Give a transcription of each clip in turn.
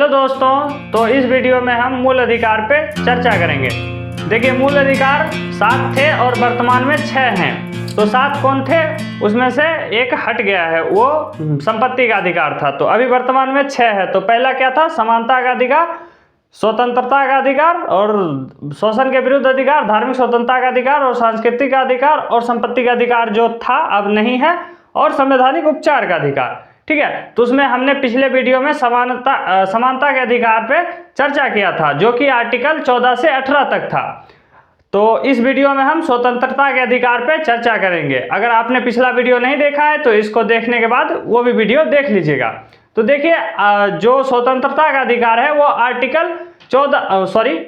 Hello दोस्तों, तो इस वीडियो में हम मूल अधिकार पे चर्चा करेंगे। देखिए, मूल अधिकार 7 थे और वर्तमान में 6 हैं। तो 7 कौन थे? उसमें से एक हट गया है, वो संपत्ति का अधिकार था। तो अभी वर्तमान में 6 है। तो पहला क्या था? समानता का अधिकार, स्वतंत्रता का अधिकार और शोषण के विरुद्ध अधिकार, धार्मिक स्वतंत्रता का अधिकार और सांस्कृतिक का अधिकार और संपत्ति का अधिकार जो था अब नहीं है, और संवैधानिक उपचार का अधिकार। ठीक है, तो उसमें हमने पिछले वीडियो में समानता के अधिकार पे चर्चा किया था, जो कि आर्टिकल 14 से 18 तक था। तो इस वीडियो में हम स्वतंत्रता के अधिकार पे चर्चा करेंगे। अगर आपने पिछला वीडियो नहीं देखा है तो इसको देखने के बाद वो भी वीडियो देख लीजिएगा। तो देखिए, जो स्वतंत्रता का अधिकार है वो आर्टिकल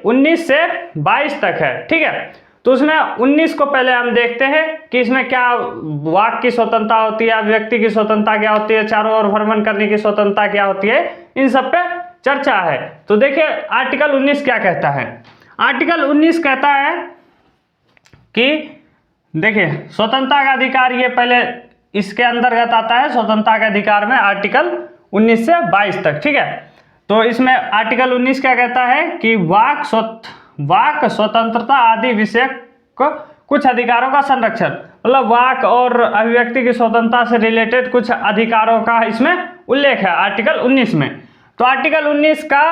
19 से 22 तक है। ठीक है, तो उसमें 19 को पहले हम देखते हैं कि इसमें क्या वाक की स्वतंत्रता होती है, व्यक्ति की स्वतंत्रता क्या होती है, चारों ओर भ्रमण करने की स्वतंत्रता क्या होती है, इन सब पे चर्चा है। तो देखिए, आर्टिकल 19 क्या कहता है। आर्टिकल 19 कहता है कि देखिए, स्वतंत्रता का अधिकार, ये पहले इसके अंतर्गत आता है स्वतंत्रता के अधिकार में आर्टिकल 19 से 22 तक। ठीक है, तो इसमें आर्टिकल 19 क्या कहता है कि वाक स्वतंत्रता आदि विषय को कुछ अधिकारों का संरक्षण, मतलब वाक और अभिव्यक्ति की स्वतंत्रता से रिलेटेड कुछ अधिकारों का इसमें उल्लेख है आर्टिकल 19 में। तो आर्टिकल 19 का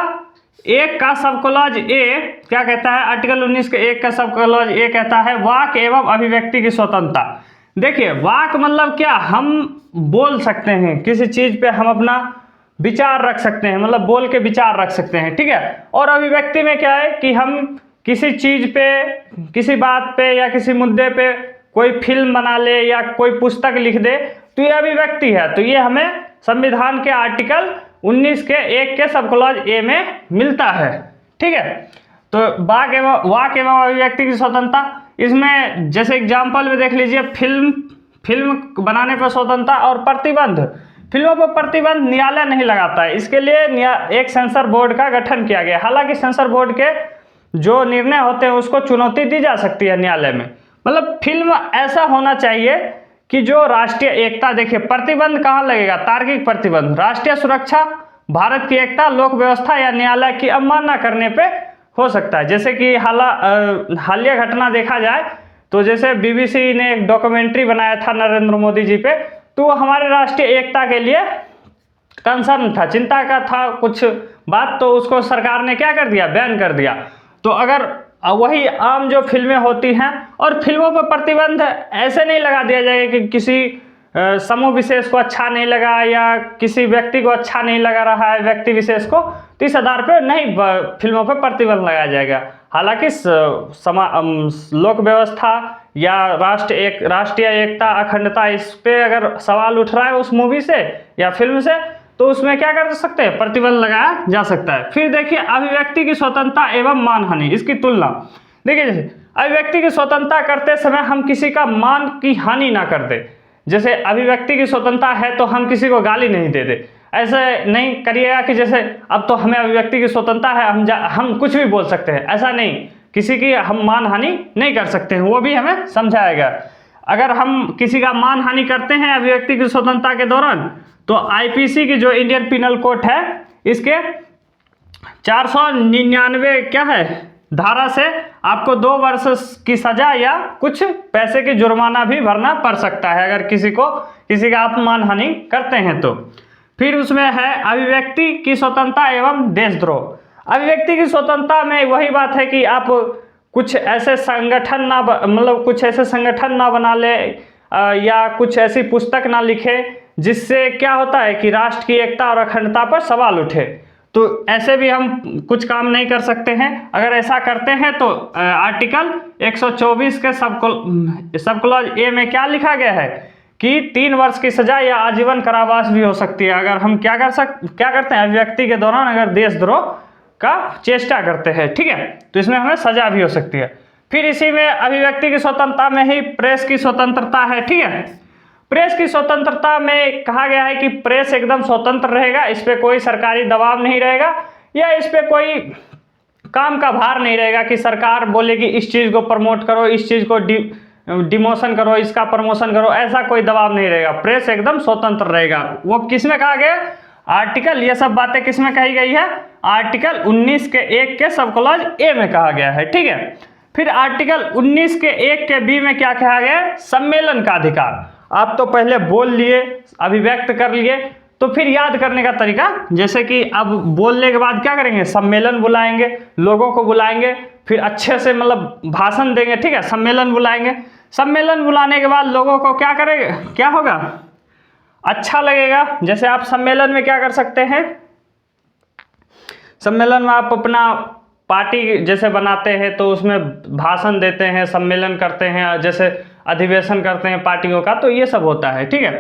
1 का सब क्लॉज ए क्या कहता है? आर्टिकल 19 के 1 का सब क्लॉज ए कहता है वाक एवं अभिव्यक्ति की स्वतंत्रता। देखिए, वाक मतलब क्या? हम बोल सकते हैं, किसी चीज पे हम अपना विचार रख सकते हैं, मतलब बोल के विचार रख सकते हैं। ठीक है, और अभिव्यक्ति में क्या है कि हम किसी चीज पे, किसी बात पे या किसी मुद्दे पे कोई फिल्म बना ले या कोई पुस्तक लिख दे, तो ये अभिव्यक्ति है। तो ये हमें संविधान के आर्टिकल 19 के 1 के सब क्लॉज ए में मिलता है। ठीक है, तो वाक एवं अभिव्यक्ति की स्वतंत्रता, इसमें जैसे एग्जाम्पल में देख लीजिए, फिल्म बनाने पर स्वतंत्रता और प्रतिबंध। फिल्मों पर प्रतिबंध न्यायालय नहीं लगाता है, इसके लिए एक सेंसर बोर्ड का गठन किया गया। हालांकि सेंसर बोर्ड के जो निर्णय होते हैं उसको चुनौती दी जा सकती है न्यायालय में। मतलब फिल्म ऐसा होना चाहिए कि जो राष्ट्रीय एकता, देखिए प्रतिबंध कहाँ लगेगा? तार्किक प्रतिबंध, राष्ट्रीय सुरक्षा, भारत की एकता, लोक व्यवस्था या न्यायालय की अवमानना करने पे हो सकता है। जैसे कि हालिया घटना देखा जाए तो जैसे बीबीसी ने एक डॉक्यूमेंट्री बनाया था नरेंद्र मोदी जी पे, तो हमारे राष्ट्रीय एकता के लिए कंसर्न था, चिंता का था कुछ बात, तो उसको सरकार ने क्या कर दिया? बैन कर दिया। तो अगर वही आम जो फिल्में होती हैं, और फिल्मों पर प्रतिबंध ऐसे नहीं लगा दिया जाएगा कि किसी समूह विशेष को अच्छा नहीं लगा या किसी व्यक्ति को अच्छा नहीं लगा रहा है व्यक्ति विशेष को, तो इस आधार पर नहीं फिल्मों पर प्रतिबंध लगाया जाएगा। हालांकि लोक व्यवस्था या राष्ट्रीय एकता, अखंडता, इस पे अगर सवाल उठ रहा है उस मूवी से या फिल्म से, तो उसमें क्या कर सकते हैं? प्रतिबंध लगाया जा सकता है। फिर देखिए, अभिव्यक्ति की स्वतंत्रता एवं मानहानि, इसकी तुलना। देखिए, जैसे अभिव्यक्ति की स्वतंत्रता करते समय हम किसी का मान की हानि ना कर दे। जैसे अभिव्यक्ति की स्वतंत्रता है तो हम किसी को गाली नहीं दे दे, ऐसे नहीं करिएगा कि जैसे अब तो हमें अभिव्यक्ति की स्वतंत्रता है, हम कुछ भी बोल सकते हैं, ऐसा नहीं। किसी की हम मान हानि नहीं कर सकते हैं, वो भी हमें समझाया गया। अगर हम किसी का मान हानि करते हैं अभिव्यक्ति की स्वतंत्रता के दौरान, तो आईपीसी की जो इंडियन पिनल कोड है, इसके 499 क्या है धारा से आपको 2 वर्ष की सजा या कुछ पैसे की जुर्माना भी भरना पड़ सकता है अगर किसी का आप मानहानि करते हैं तो। फिर उसमें है अभिव्यक्ति की स्वतंत्रता एवं देशद्रोह। अभिव्यक्ति की स्वतंत्रता में वही बात है कि आप कुछ ऐसे संगठन ना बना ले या कुछ ऐसी पुस्तक ना लिखे जिससे क्या होता है कि राष्ट्र की एकता और अखंडता पर सवाल उठे। तो ऐसे भी हम कुछ काम नहीं कर सकते हैं। अगर ऐसा करते हैं तो आर्टिकल 124 के सब क्लॉज ए में क्या लिखा गया है कि 3 वर्ष की सजा या आजीवन कारावास भी हो सकती है अगर हम क्या करते हैं? अभिव्यक्ति के दौरान अगर देशद्रोह का चेष्टा करते हैं। ठीक है, तो इसमें हमें सजा भी हो सकती है। फिर इसी में अभिव्यक्ति की स्वतंत्रता में ही प्रेस की स्वतंत्रता है। ठीक है, प्रेस की स्वतंत्रता में कहा गया है कि प्रेस एकदम स्वतंत्र रहेगा, इस पे कोई सरकारी दबाव नहीं रहेगा या इस पे कोई काम का भार नहीं रहेगा कि सरकार बोलेगी इस चीज को प्रमोट करो, इस चीज को डिमोशन करो, इसका प्रमोशन करो, ऐसा कोई दबाव नहीं रहेगा। प्रेस एकदम स्वतंत्र रहेगा। वो किसमें कहा गया? आर्टिकल, ये सब बातें किसमें कही गई है? आर्टिकल 19 के 1 के सब क्लॉज ए में कहा गया है, ठीक है। फिर आर्टिकल 19 के 1 के बी में क्या कहा गया है? सम्मेलन का अधिकार। आप तो पहले बोल लिए, अभिव्यक्त कर लिए, तो फिर याद करने का तरीका, जैसे कि अब बोलने के बाद क्या करेंगे? सम्मेलन बुलाएंगे, लोगों को बुलाएंगे, फिर अच्छे से मतलब भाषण देंगे, ठीक है। सम्मेलन बुलाएंगे, सम्मेलन बुलाने के बाद लोगों को क्या करेंगे, क्या होगा? अच्छा लगेगा। जैसे आप सम्मेलन में क्या कर सकते हैं? सम्मेलन में आप अपना पार्टी जैसे बनाते हैं तो उसमें भाषण देते हैं, सम्मेलन करते हैं, जैसे अधिवेशन करते हैं पार्टियों का, तो ये सब होता है, ठीक है।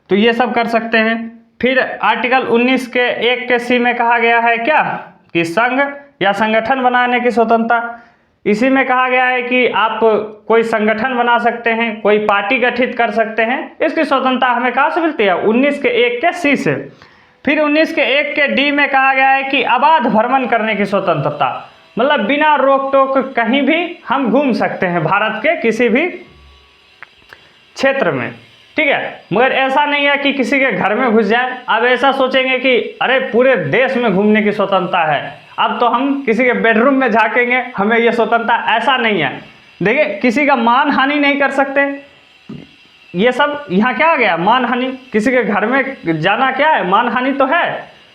तो ये सब कर सकते हैं। फिर आर्टिकल 19 के 1 के सी में कहा गया है क्या? कि संघ या संगठन बनाने की स्वतंत्रता। इसी में कहा गया है कि आप कोई संगठन बना सकते हैं, कोई पार्टी गठित कर सकते हैं। इसकी स्वतंत्रता हमें कहाँ से मिलती है? 19 के 1 के सी से। फिर 19 के 1 के डी में कहा गया है कि अबाध भ्रमण करने की स्वतंत्रता, मतलब बिना रोक टोक कहीं भी हम घूम सकते हैं भारत के किसी भी क्षेत्र में, ठीक है। मगर ऐसा नहीं है कि किसी के घर में घुस जाए। अब ऐसा सोचेंगे कि अरे पूरे देश में घूमने की स्वतंत्रता है, अब तो हम किसी के बेडरूम में झांकेंगे, हमें ये स्वतंत्रता, ऐसा नहीं है। देखिए, किसी का मान हानि नहीं कर सकते, ये सब यहाँ क्या आ गया? मान हानि। किसी के घर में जाना क्या है? मान हानि तो है,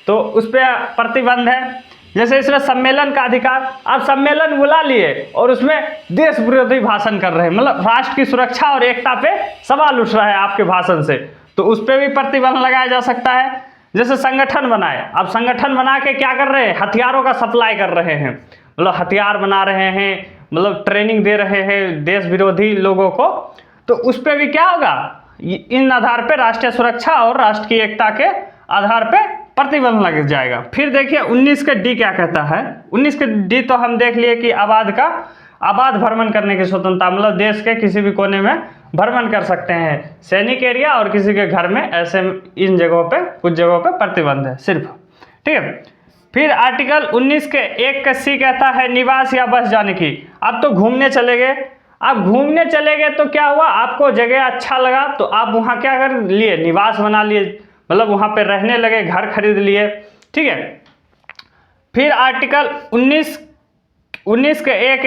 तो उस पर प्रतिबंध है। जैसे इसमें सम्मेलन का अधिकार, आप सम्मेलन बुला लिए और उसमें देश विरोधी भाषण कर रहे हैं, मतलब राष्ट्र की सुरक्षा और एकता पे सवाल उठ रहा है आपके भाषण से, तो उस पर भी प्रतिबंध लगाया जा सकता है। जैसे संगठन बनाए, अब संगठन बना के क्या कर रहे हैं? हथियारों का सप्लाई कर रहे हैं, मतलब हथियार बना रहे हैं, मतलब ट्रेनिंग दे रहे हैं देश विरोधी लोगों को, तो उस पर भी क्या होगा? इन आधार पे राष्ट्रीय सुरक्षा और राष्ट्र की एकता के आधार पे प्रतिबंध लग जाएगा। फिर देखिए 19 के डी क्या कहता है? 19 के डी तो हम देख लिए कि आबाद भ्रमण करने की स्वतंत्रता, मतलब देश के किसी भी कोने में भ्रमण कर सकते हैं, सैनिक एरिया और किसी के घर में, ऐसे इन जगहों पे, कुछ जगहों पे प्रतिबंध है सिर्फ, ठीक है। फिर आर्टिकल 19 के 1 का सी कहता है निवास या बस जाने की। अब तो घूमने चले गए, आप घूमने चले गए तो क्या हुआ? आपको जगह अच्छा लगा तो आप वहाँ क्या कर लिए? निवास बना लिए, मतलब वहाँ पे रहने लगे, घर खरीद लिए, ठीक है। फिर आर्टिकल 19 के 1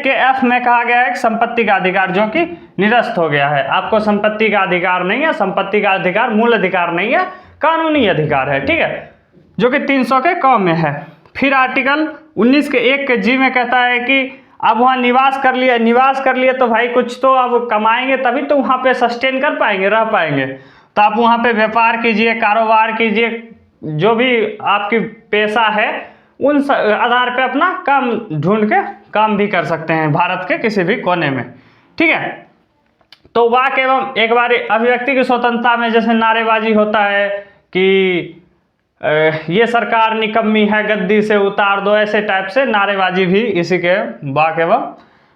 के एफ में कहा गया है संपत्ति का अधिकार, जो कि निरस्त हो गया है। आपको संपत्ति का अधिकार नहीं है, संपत्ति का अधिकार मूल अधिकार नहीं है, कानूनी अधिकार है, ठीक है, जो कि 300 के क में है। फिर आर्टिकल 19 के 1 के जी में कहता है कि अब वहाँ निवास कर लिए तो भाई कुछ तो अब कमाएंगे, तभी तो वहाँ पे सस्टेन कर पाएंगे, रह पाएंगे। तो आप वहाँ पे व्यापार कीजिए, कारोबार कीजिए, जो भी आपकी पेशा है उन आधार पे अपना काम ढूंढ के काम भी कर सकते हैं भारत के किसी भी कोने में, ठीक है। तो वाक एवं एक बार अभिव्यक्ति की स्वतंत्रता में जैसे नारेबाजी होता है कि ये सरकार निकम्मी है, गद्दी से उतार दो, ऐसे टाइप से नारेबाजी भी इसी के वाक एवं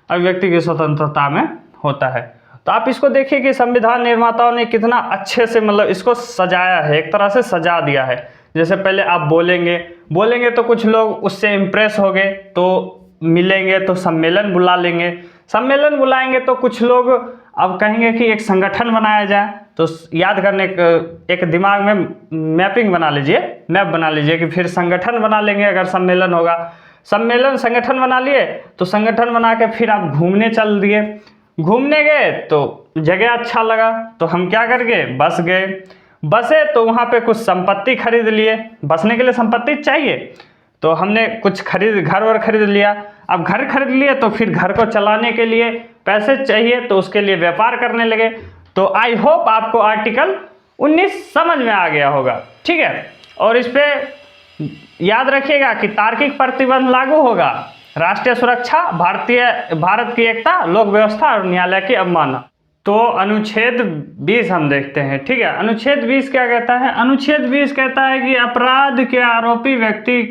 अभिव्यक्ति की स्वतंत्रता में होता है। तो आप इसको देखिए कि संविधान निर्माताओं ने कितना अच्छे से मतलब इसको सजाया है, एक तरह से सजा दिया है। जैसे पहले आप बोलेंगे तो कुछ लोग उससे इम्प्रेस हो गए, तो मिलेंगे तो सम्मेलन बुला लेंगे, सम्मेलन बुलाएंगे तो कुछ लोग अब कहेंगे कि एक संगठन बनाया जाए। तो याद करने एक दिमाग में मैपिंग बना लीजिए, मैप बना लीजिए कि फिर संगठन बना लेंगे अगर सम्मेलन होगा। संगठन बना लिए तो संगठन बना के फिर आप घूमने चल दिए, घूमने गए तो जगह अच्छा लगा तो हम क्या कर गए? बस गए, बसे तो वहाँ पे कुछ संपत्ति खरीद लिए, बसने के लिए संपत्ति चाहिए तो हमने कुछ घर और खरीद लिया। अब घर खरीद लिए तो फिर घर को चलाने के लिए पैसे चाहिए, तो उसके लिए व्यापार करने लगे। तो आई होप आपको आर्टिकल 19 समझ में आ गया होगा, ठीक है। और इस पे याद रखिएगा कि तार्किक प्रतिबंध लागू होगा, राष्ट्रीय सुरक्षा, भारत की एकता, लोक व्यवस्था और न्यायालय की अवमानना। तो अनुच्छेद 20 हम देखते हैं, ठीक है। अनुच्छेद 20 क्या कहता है? अनुच्छेद 20 कहता है कि अपराध के आरोपी व्यक्ति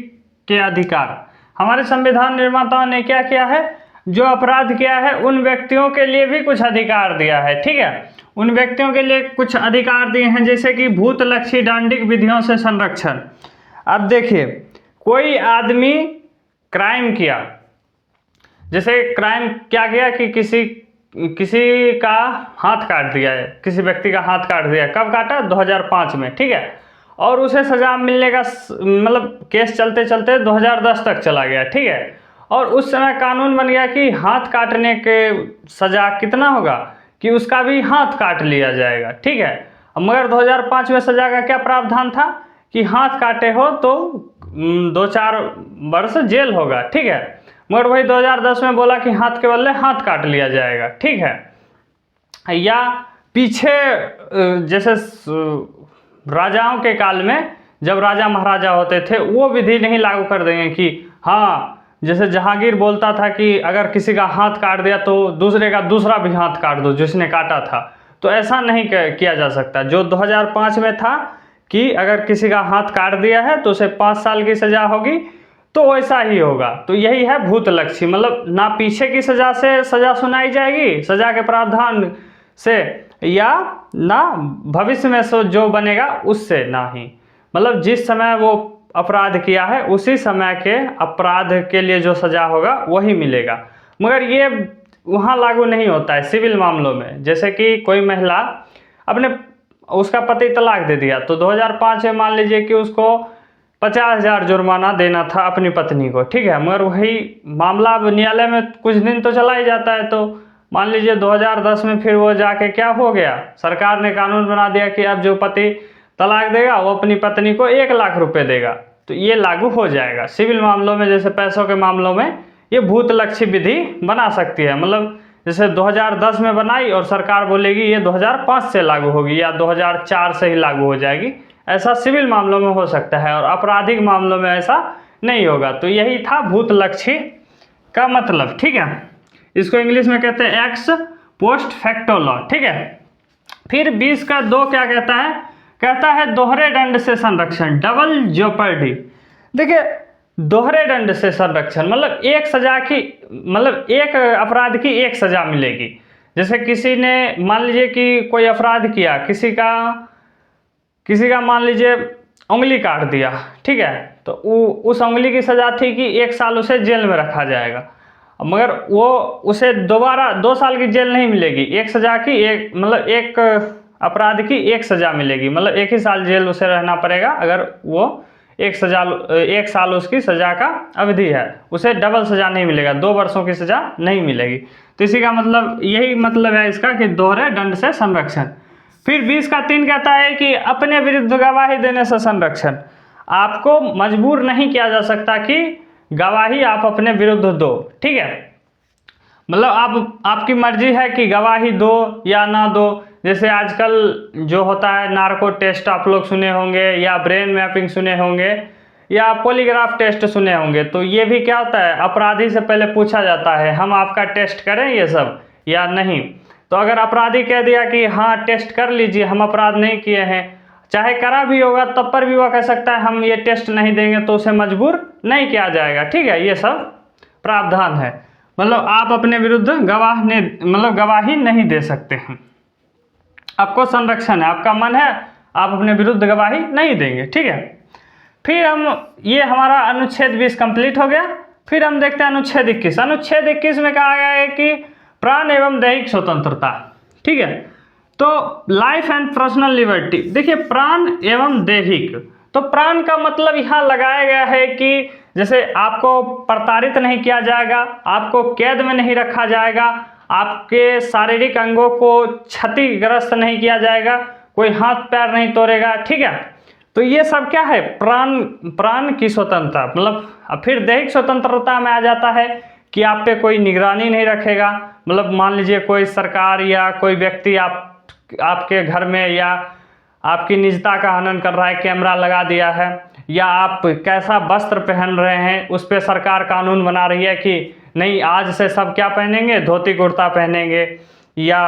के अधिकार। हमारे संविधान निर्माताओं ने क्या किया है? जो अपराध किया है उन व्यक्तियों के लिए भी कुछ अधिकार दिया है, ठीक है। उन व्यक्तियों के लिए कुछ अधिकार दिए हैं, जैसे कि भूतलक्षी दंडिक विधियों से संरक्षण। अब देखिए, कोई आदमी क्राइम किया, जैसे क्राइम क्या किया कि किसी का हाथ काट दिया है, किसी व्यक्ति का हाथ काट दिया, कब काटा? 2005 में, ठीक है। और उसे सज़ा मिलने का मतलब केस चलते चलते 2010 तक चला गया, ठीक है। और उस समय कानून बन गया कि हाथ काटने के सज़ा कितना होगा कि उसका भी हाथ काट लिया जाएगा, ठीक है। मगर 2005 में सज़ा का क्या प्रावधान था कि हाथ काटे हो तो 2-4 वर्ष जेल होगा, ठीक है। मगर वही 2010 में बोला कि हाथ के बदले हाथ काट लिया जाएगा, ठीक है। या पीछे जैसे राजाओं के काल में जब राजा महाराजा होते थे वो विधि नहीं लागू कर देंगे कि हाँ, जैसे जहांगीर बोलता था कि अगर किसी का हाथ काट दिया तो दूसरे का दूसरा भी हाथ काट दो जिसने काटा था, तो ऐसा नहीं किया जा सकता। जो 2005 में था कि अगर किसी का हाथ काट दिया है तो उसे 5 साल की सज़ा होगी, तो वैसा ही होगा। तो यही है भूतलक्षी, मतलब ना पीछे की सज़ा से सज़ा सुनाई जाएगी सज़ा के प्रावधान से, या ना भविष्य में जो बनेगा उससे, ना ही मतलब जिस समय वो अपराध किया है उसी समय के अपराध के लिए जो सज़ा होगा वही मिलेगा। मगर ये वहाँ लागू नहीं होता है सिविल मामलों में। जैसे कि कोई महिला अपने उसका पति तलाक दे दिया तो 2005 में मान लीजिए कि उसको 50,000 जुर्माना देना था अपनी पत्नी को, ठीक है। मगर वही मामला अब न्यायालय में कुछ दिन तो चला ही जाता है, तो मान लीजिए 2010 में फिर वो जाके क्या हो गया, सरकार ने कानून बना दिया कि अब जो पति तलाक देगा वो अपनी पत्नी को 1 लाख रुपए देगा, तो ये लागू हो जाएगा सिविल मामलों में। जैसे पैसों के मामलों में ये भूतलक्षी विधि बना सकती है, मतलब जैसे 2010 में बनाई और सरकार बोलेगी ये 2005 से लागू होगी या 2004 से ही लागू हो जाएगी, ऐसा सिविल मामलों में हो सकता है और आपराधिक मामलों में ऐसा नहीं होगा। तो यही था भूतलक्षी का मतलब, ठीक है। इसको इंग्लिश में कहते हैं एक्स पोस्ट फैक्टो लॉ, ठीक है। फिर 20 का 2 क्या कहता है दोहरे दंड से संरक्षण, डबल जेओपर्डी। देखिए दोहरे दंड से संरक्षण मतलब एक सजा की, मतलब एक अपराध की एक सजा मिलेगी। जैसे किसी ने मान लीजिए कि कोई अपराध किया, किसी का मान लीजिए उंगली काट दिया, ठीक है, तो उस उंगली की सजा थी कि 1 साल उसे जेल में रखा जाएगा, मगर वो उसे दोबारा 2 साल की जेल नहीं मिलेगी, एक सजा की एक मतलब एक अपराध की एक सजा मिलेगी, मतलब 1 ही साल जेल उसे रहना पड़ेगा। अगर वो 1 साल उसकी सजा का अवधि है, उसे डबल सजा नहीं मिलेगा, 2 वर्षों की सजा नहीं मिलेगी। तो इसी का मतलब यही मतलब है इसका कि दोहरे दंड से संरक्षण। फिर 20 का 3 कहता है कि अपने विरुद्ध गवाही देने से संरक्षण, आपको मजबूर नहीं किया जा सकता कि गवाही आप अपने विरुद्ध दो, ठीक है। मतलब आपकी मर्जी है कि गवाही दो या ना दो। जैसे आजकल जो होता है नार्को टेस्ट आप लोग सुने होंगे, या ब्रेन मैपिंग सुने होंगे, या पॉलीग्राफ टेस्ट सुने होंगे। तो ये भी क्या होता है, अपराधी से पहले पूछा जाता है हम आपका टेस्ट करें ये सब या नहीं। तो अगर अपराधी कह दिया कि हाँ टेस्ट कर लीजिए, हम अपराध नहीं किए हैं, चाहे करा भी होगा तब पर भी वह कह सकता है हम ये टेस्ट नहीं देंगे, तो उसे मजबूर नहीं किया जाएगा, ठीक है। ये सब प्रावधान है, मतलब आप अपने विरुद्ध गवाही नहीं दे सकते हैं, आपको संरक्षण है, आपका मन है आप अपने विरुद्ध गवाही नहीं देंगे, ठीक है। फिर ये हमारा अनुच्छेद 20 कंप्लीट हो गया। फिर हम देखते हैं अनुच्छेद 21। अनुच्छेद 21 में कहा गया है कि प्राण एवं दैहिक स्वतंत्रता, ठीक है। तो लाइफ एंड पर्सनल लिबर्टी, देखिए प्राण एवं दैहिक, तो प्राण का मतलब यहाँ लगाया गया है कि जैसे आपको प्रताड़ित नहीं किया जाएगा, आपको कैद में नहीं रखा जाएगा, आपके शारीरिक अंगों को क्षतिग्रस्त नहीं किया जाएगा, कोई हाथ पैर नहीं तोड़ेगा, ठीक है। तो ये सब क्या है, प्राण की स्वतंत्रता। मतलब फिर दैहिक स्वतंत्रता में आ जाता है कि आप पे कोई निगरानी नहीं रखेगा। मतलब मान लीजिए कोई सरकार या कोई व्यक्ति आपके घर में या आपकी निजता का हनन कर रहा है, कैमरा लगा दिया है, या आप कैसा वस्त्र पहन रहे हैं उस पर सरकार कानून बना रही है कि नहीं आज से सब क्या पहनेंगे, धोती कुर्ता पहनेंगे। या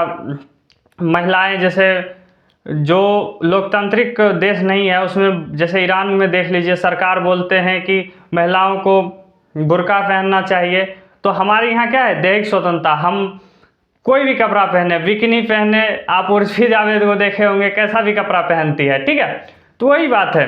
महिलाएं, जैसे जो लोकतांत्रिक देश नहीं है उसमें, जैसे ईरान में देख लीजिए, सरकार बोलते हैं कि महिलाओं को बुर्का पहनना चाहिए। तो हमारे यहाँ क्या है, दैहिक स्वतंत्रता, हम कोई भी कपड़ा पहने, बिकिनी पहने, आप उर्फी जावेद को देखे होंगे कैसा भी कपड़ा पहनती है, ठीक है। तो वही बात है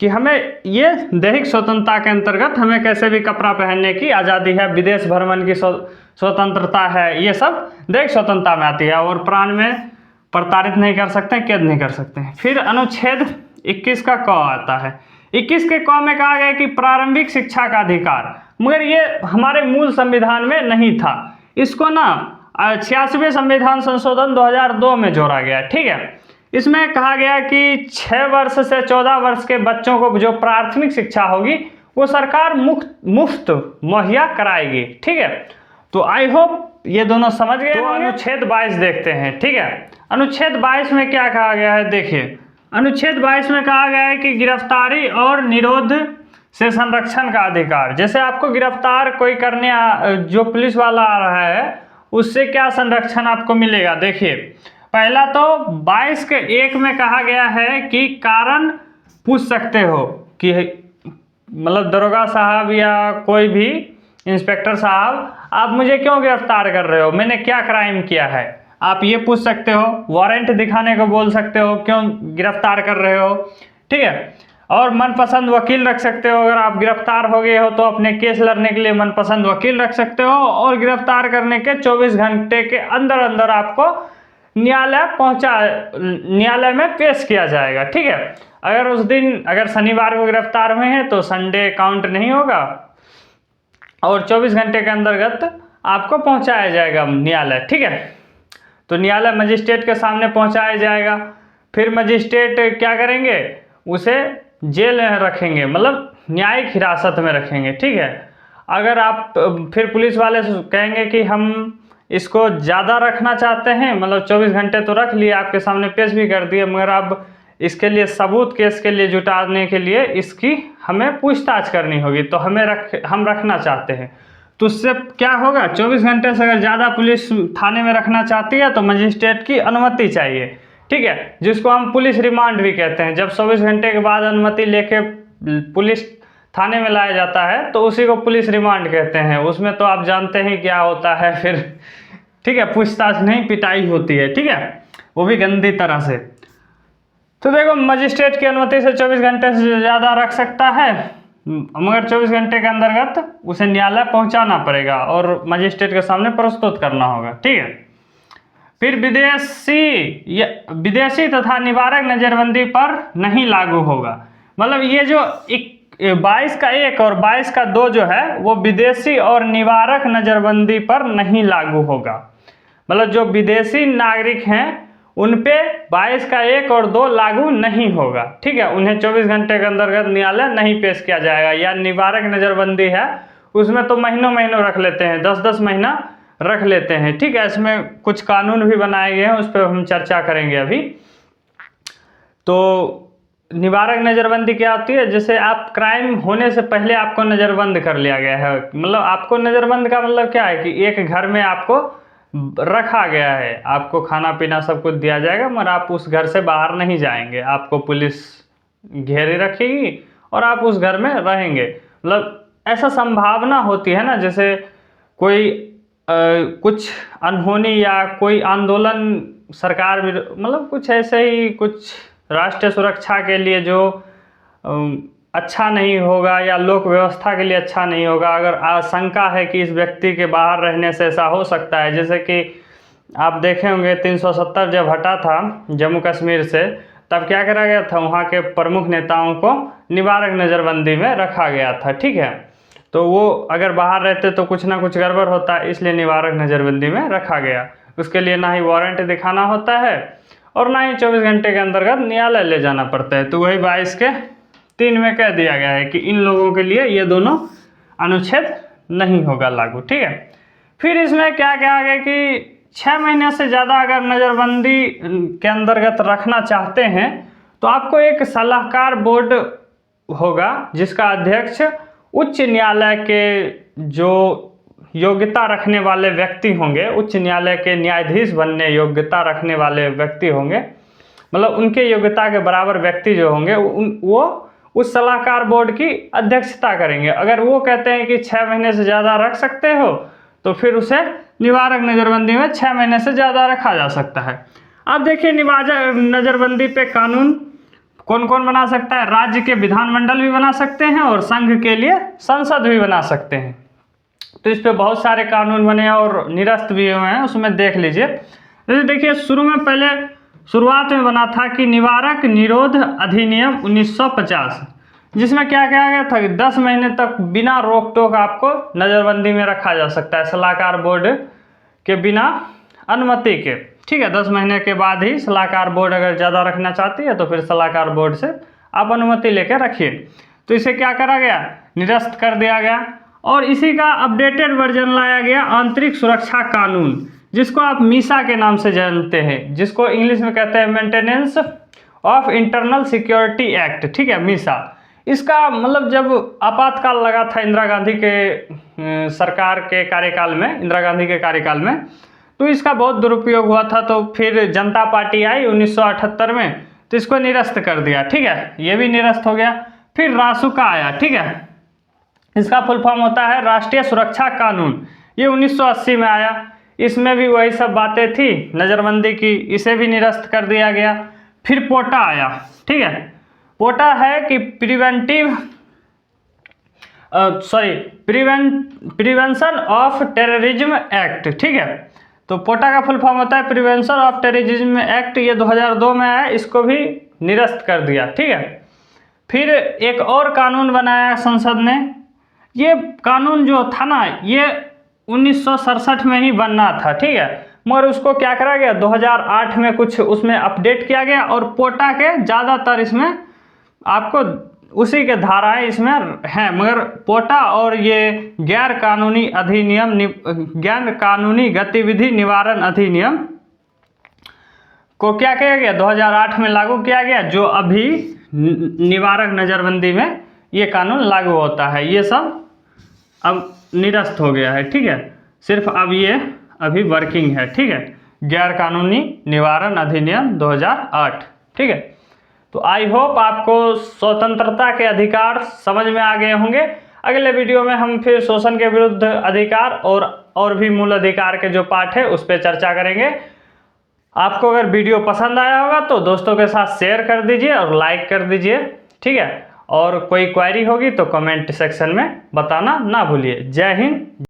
कि हमें ये दैहिक स्वतंत्रता के अंतर्गत हमें कैसे भी कपड़ा पहनने की आज़ादी है, विदेश भ्रमण की स्वतंत्रता है, ये सब दैहिक स्वतंत्रता में आती है। और प्राण में प्रताड़ित नहीं कर सकते, कैद नहीं कर सकते। फिर अनुच्छेद 21 का क आता है। 21 के क में कहा गया कि प्रारंभिक शिक्षा का अधिकार, मगर ये हमारे मूल संविधान में नहीं था। इसको ना 86वें संविधान संशोधन 2002 में जोड़ा गया, ठीक है। इसमें कहा गया कि 6 वर्ष से 14 वर्ष के बच्चों को जो प्राथमिक शिक्षा होगी वो सरकार मुफ्त मुहैया कराएगी, ठीक है। तो आई होप ये दोनों समझ गए। तो अनुच्छेद 22 देखते हैं, ठीक है। अनुच्छेद 22 में क्या कहा गया है, देखिए। अनुच्छेद 22 में कहा गया है कि गिरफ्तारी और निरोध से संरक्षण का अधिकार। जैसे आपको गिरफ्तार कोई करने जो पुलिस वाला आ रहा है उससे क्या संरक्षण आपको मिलेगा। देखिए, पहला तो 22 के 1 में कहा गया है कि कारण पूछ सकते हो कि मतलब दरोगा साहब या कोई भी इंस्पेक्टर साहब, आप मुझे क्यों गिरफ्तार कर रहे हो, मैंने क्या क्राइम किया है, आप ये पूछ सकते हो। वारंट दिखाने को बोल सकते हो, क्यों गिरफ्तार कर रहे हो, ठीक है। और मनपसंद वकील रख सकते हो, अगर आप गिरफ्तार हो गए हो तो अपने केस लड़ने के लिए मनपसंद वकील रख सकते हो। और गिरफ्तार करने के 24 घंटे के अंदर अंदर आपको न्यायालय में पेश किया जाएगा, ठीक है। अगर उस दिन अगर शनिवार को गिरफ्तार हुए हैं तो संडे काउंट नहीं होगा और 24 घंटे के अंतर्गत आपको पहुंचाया जाएगा न्यायालय, ठीक है। तो न्यायालय मजिस्ट्रेट के सामने पहुंचाया जाएगा। फिर मजिस्ट्रेट क्या करेंगे, उसे जेल में रखेंगे, मतलब न्यायिक हिरासत में रखेंगे, ठीक है। अगर आप फिर पुलिस वाले कहेंगे कि हम इसको ज़्यादा रखना चाहते हैं, मतलब 24 घंटे तो रख लिए, आपके सामने पेश भी कर दिए, मगर अब इसके लिए सबूत केस के लिए जुटाने के लिए इसकी हमें पूछताछ करनी होगी, तो हम रखना चाहते हैं। तो उससे क्या होगा, 24 घंटे से अगर ज़्यादा पुलिस थाने में रखना चाहती है तो मजिस्ट्रेट की अनुमति चाहिए, ठीक है, जिसको हम पुलिस रिमांड भी कहते हैं। जब 24 घंटे के बाद अनुमति लेके पुलिस थाने में लाया जाता है तो उसी को पुलिस रिमांड कहते हैं। उसमें तो आप जानते हैं क्या होता है फिर, ठीक है, पूछताछ नहीं पिटाई होती है, ठीक है, वो भी गंदी तरह से। तो देखो, मजिस्ट्रेट की अनुमति से 24 घंटे से ज़्यादा रख सकता है, मगर 24 घंटे के अंतर्गत उसे न्यायालय पहुंचाना पड़ेगा और मजिस्ट्रेट के सामने प्रस्तुत करना होगा, ठीक है। फिर विदेशी तथा निवारक नज़रबंदी पर नहीं लागू होगा। मतलब ये जो 22 का 1 और 22 का 2 जो है वो विदेशी और निवारक नज़रबंदी पर नहीं लागू होगा। मतलब जो विदेशी नागरिक हैं उन पे 22 का 1 और 2 लागू नहीं होगा, ठीक है। उन्हें 24 घंटे के अंतर्गत न्यायालय नहीं पेश किया जाएगा। या निवारक नज़रबंदी है उसमें तो महीनों रख लेते हैं, 10-10 महीना रख लेते हैं, ठीक है। इसमें कुछ कानून भी बनाए गए हैं, उस पर हम चर्चा करेंगे अभी। तो निवारक नज़रबंदी क्या होती है, जैसे आप क्राइम होने से पहले आपको नज़रबंद कर लिया गया है। मतलब आपको नज़रबंद का मतलब क्या है कि एक घर में आपको रखा गया है, आपको खाना पीना सब कुछ दिया जाएगा, मगर आप उस घर से बाहर नहीं जाएंगे, आपको पुलिस घेरे रखेगी और आप उस घर में रहेंगे। मतलब ऐसा संभावना होती है ना, जैसे कोई कुछ अनहोनी या कोई आंदोलन सरकार भी, मतलब कुछ ऐसे ही कुछ राष्ट्रीय सुरक्षा के लिए जो अच्छा नहीं होगा या लोक व्यवस्था के लिए अच्छा नहीं होगा, अगर आशंका है कि इस व्यक्ति के बाहर रहने से ऐसा हो सकता है। जैसे कि आप देखे होंगे 370 जब हटा था जम्मू कश्मीर से, तब क्या करा गया था, वहाँ के प्रमुख नेताओं को निवारक नज़रबंदी में रखा गया था, ठीक है। तो वो अगर बाहर रहते तो कुछ ना कुछ गड़बड़ होता, इसलिए निवारक नज़रबंदी में रखा गया। उसके लिए ना ही वारंट दिखाना होता है और ना ही 24 घंटे के अंतर्गत न्यायालय ले जाना पड़ता है। तो वही 22 के 3 में कह दिया गया है कि इन लोगों के लिए ये दोनों अनुच्छेद नहीं होगा लागू, ठीक है। फिर इसमें क्या कहा गया कि 6 महीने से ज़्यादा अगर नज़रबंदी के अंतर्गत रखना चाहते हैं तो आपको एक सलाहकार बोर्ड होगा जिसका अध्यक्ष उच्च न्यायालय के जो योग्यता रखने वाले व्यक्ति होंगे, उच्च न्यायालय के न्यायाधीश बनने योग्यता रखने वाले व्यक्ति होंगे, मतलब उनके योग्यता के बराबर व्यक्ति जो होंगे वो उस सलाहकार बोर्ड की अध्यक्षता करेंगे। अगर वो कहते हैं कि 6 महीने से ज़्यादा रख सकते हो तो फिर उसे निवारक नज़रबंदी में 6 महीने से ज़्यादा रखा जा सकता है। अब देखिए, निवारक नज़रबंदी पे कानून कौन कौन बना सकता है। राज्य के विधानमंडल भी बना सकते हैं और संघ के लिए संसद भी बना सकते हैं। तो इस पे बहुत सारे कानून बने और निरस्त भी हुए हैं, उसमें देख लीजिए। जैसे देखिए, शुरू में पहले शुरुआत में बना था कि निवारक निरोध अधिनियम 1950, जिसमें क्या कहा गया था कि 10 महीने तक बिना रोक टोक आपको नज़रबंदी में रखा जा सकता है सलाहकार बोर्ड के बिना अनुमति के। ठीक है, 10 महीने के बाद ही सलाहकार बोर्ड अगर ज़्यादा रखना चाहती है तो फिर सलाहकार बोर्ड से आप अनुमति लेकर रखिए। तो इसे क्या करा गया, निरस्त कर दिया गया। और इसी का अपडेटेड वर्जन लाया गया आंतरिक सुरक्षा कानून, जिसको आप मीसा के नाम से जानते हैं, जिसको इंग्लिश में कहते हैं maintenance of internal security act. ठीक है, मीसा। इसका मतलब जब आपातकाल लगा था इंदिरा गांधी के सरकार के कार्यकाल में, इंदिरा गांधी के कार्यकाल में, तो इसका बहुत दुरुपयोग हुआ था। तो फिर जनता पार्टी आई 1978 में, तो इसको निरस्त कर दिया। ठीक है, ये भी निरस्त हो गया। फिर रासुका आया। ठीक है, इसका फुल फॉर्म होता है राष्ट्रीय सुरक्षा कानून। ये 1980 में आया। इसमें भी वही सब बातें थी नज़रबंदी की, इसे भी निरस्त कर दिया गया। फिर पोटा आया। ठीक है, पोटा है कि प्रिवेंशन ऑफ टेररिज्म एक्ट। ठीक है, तो पोटा का फुल फॉर्म होता है प्रिवेंशन ऑफ टेररिज्म एक्ट। ये 2002 में आया, इसको भी निरस्त कर दिया। ठीक है, फिर एक और कानून बनाया संसद ने। ये कानून जो था ना, ये 1967 में ही बनना था। ठीक है, मगर उसको क्या करा गया 2008 में कुछ उसमें अपडेट किया गया, और पोटा के ज़्यादातर इसमें आपको उसी के धाराएं इसमें हैं, मगर पोटा और ये गैर कानूनी गतिविधि निवारण अधिनियम को क्या किया गया 2008 में लागू किया गया, जो अभी निवारक नज़रबंदी में ये कानून लागू होता है। ये सब अब निरस्त हो गया है। ठीक है, सिर्फ अब ये अभी वर्किंग है। ठीक है, गैर कानूनी निवारण अधिनियम 2008। ठीक है, तो आई होप आपको स्वतंत्रता के अधिकार समझ में आ गए होंगे। अगले वीडियो में हम फिर शोषण के विरुद्ध अधिकार और भी मूल अधिकार के जो पार्ट है उस पर चर्चा करेंगे। आपको अगर वीडियो पसंद आया होगा तो दोस्तों के साथ शेयर कर दीजिए और लाइक कर दीजिए। ठीक है, और कोई क्वेरी होगी तो कमेंट सेक्शन में बताना ना भूलिए। जय हिंद।